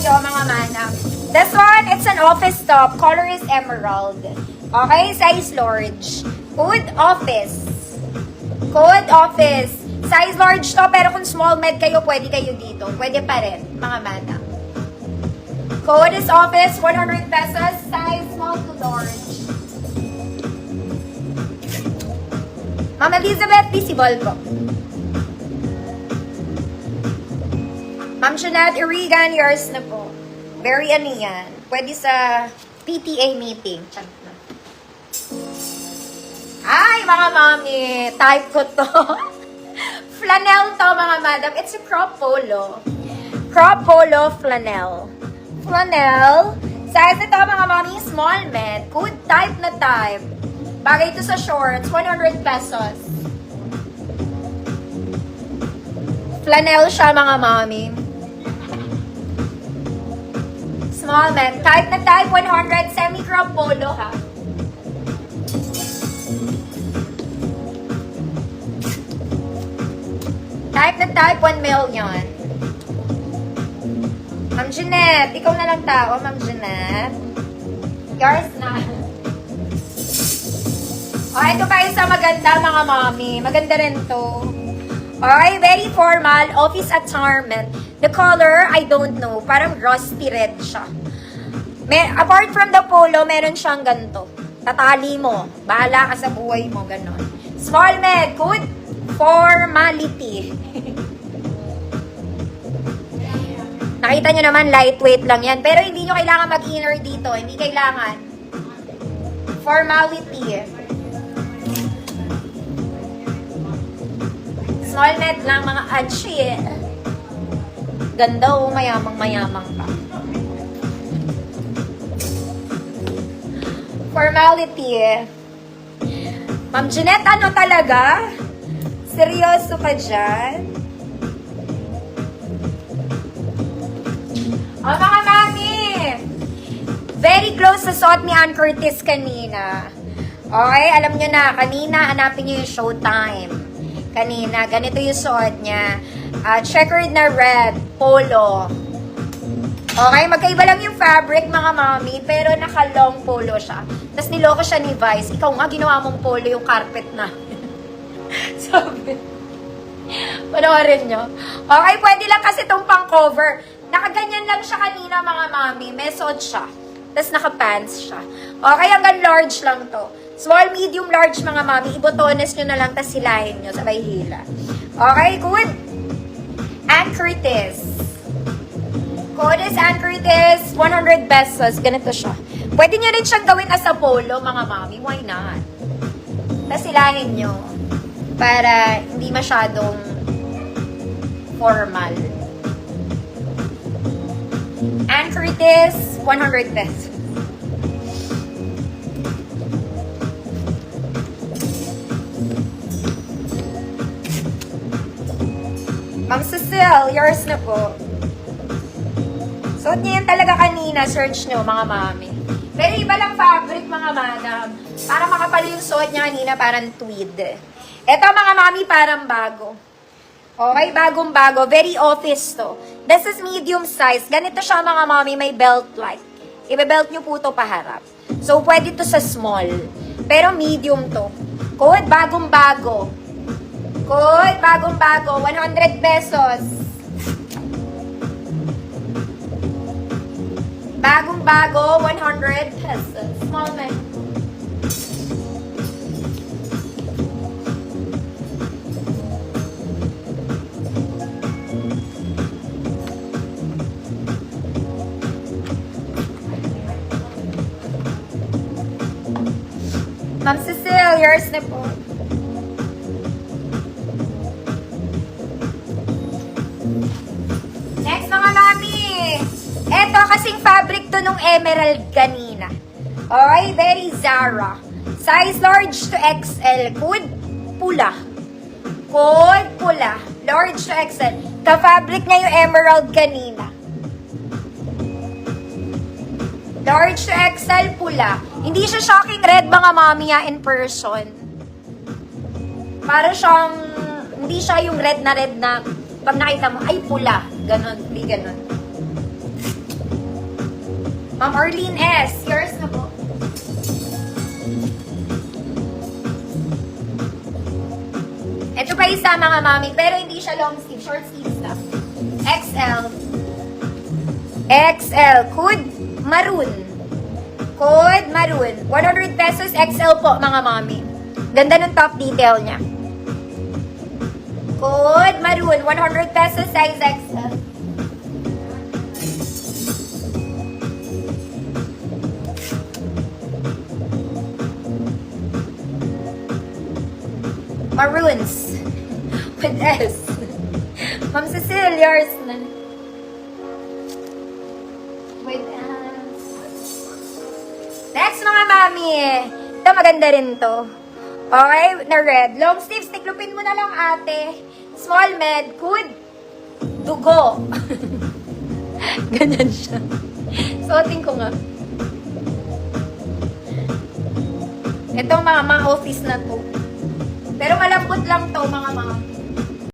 tayo, mga manang. This one, it's an office top. Color is emerald. Okay, size large. Code office. Code office. Size large to, pero kung small med kayo, pwede kayo dito. Pwede pa rin, mga manang. Code is office, 100 pesos. Size small to large. Ma'am Elizabeth, visible po. Ma'am Jeanette Irigan, yours na po. Very ano yan. Pwede sa PTA meeting. Ay, mga mami. Type ko to. Flannel to, mga madam. It's a crop polo. Crop polo flannel. Flannel. Size ito, mga mami. Small med. Good type na type. Bagay ito sa shorts. 100 pesos. Flannel siya, mga mami. Small men. Type na type, 100. Semi-crop polo, ha? Type na type, 1 million. Ma'am Jeanette, ikaw na lang tao, Ma'am Jeanette. Yours na. Okay, ito pa isa maganda, mga mami. Maganda rin to. Okay, very formal, office attire. The color, I don't know. Parang rusty red siya. Apart from the polo, meron siyang ganito. Tatali mo. Bahala ka sa buhay mo. Ganon. Small med. Good formality. Nakita nyo naman, lightweight lang yan. Pero hindi nyo kailangan mag-inner dito. Hindi kailangan. Formality. Small med lang, mga achi. Ganda o, mayamang-mayamang pa. Formality. Ma'am Jeanette, ano talaga? Seryoso ka dyan? Oh, mga mami! Very close sa suot ni Ann Curtis kanina. Okay, alam nyo na, kanina hanapin nyo yung Showtime. Kanina, ganito yung suot niya. Checkered na red, polo. Okay, magkaiba lang yung fabric, mga mami, pero naka-long polo siya. Tapos niloko siya ni Vice. Ikaw nga, ginawa mong polo yung carpet na. Sabi. Panoorin nyo. Okay, pwede lang kasi itong pang-cover. Nakaganyan lang siya kanina, mga mami. May suot siya. Tapos naka-pants siya. Okay, hanggang large lang to. Small, medium, large, mga mami. Ibotones nyo na lang, tapos silahin nyo. Sabay hila. Okay, good. Ann Curtis. Code is Ann Curtis, 100 pesos. Ganito siya. Pwede nyo rin siyang gawin as a polo, mga mami. Why not? Tapos silahin nyo. Para hindi masyadong formal. Ann Curtis, 100 pesos. Ma'am Cecile, yours na po. Suot niya yan talaga kanina. Search nyo, mga mami. Pero iba lang fabric, mga madam. Para makapal yung suot niya kanina, parang tweed. Ito, mga mami, parang bago. Okay, bagong-bago. Very office to. This is medium size. Ganito siya, mga mami, may belt like. Ibe-belt nyo po to paharap. So, pwede to sa small. Pero medium to. Code, bagong-bago. Code, bagong-bago. 100 pesos. Bagong-bago, 100 pesos. Small man. Ma'am Cecile, yours na po. Next, mga mami. Eto, kasing fabric to nung emerald kanina. Okay, very Zara. Size large to XL. Code pula. Code pula. Large to XL. Ka-fabric niya yung emerald kanina. Large to XL pula. Hindi siya shocking red, mga mami, in person. Para siyang, hindi siya yung red na pag nakita mo, ay pula. Ganon, hindi ganon. Ma'am Arlene S. Yours na po. Ito pa isa mga mami, pero hindi siya long sleeve, short sleeve stuff. XL. XL. Code maroon. Code maroon. 100 pesos XL po mga mami. Ganda ng top detail niya. Code maroon. 100 pesos size XL. Maroons. With S. Ma'am Cecile, yours na. With S. Next mga mami. Ito maganda rin to. Okay, na red. Long sleeves, tiklupin mo na lang ate. Small med, good. Dugo. Ganyan siya. Suotin ko nga. Ito mga office na to. Pero malambot lang to mga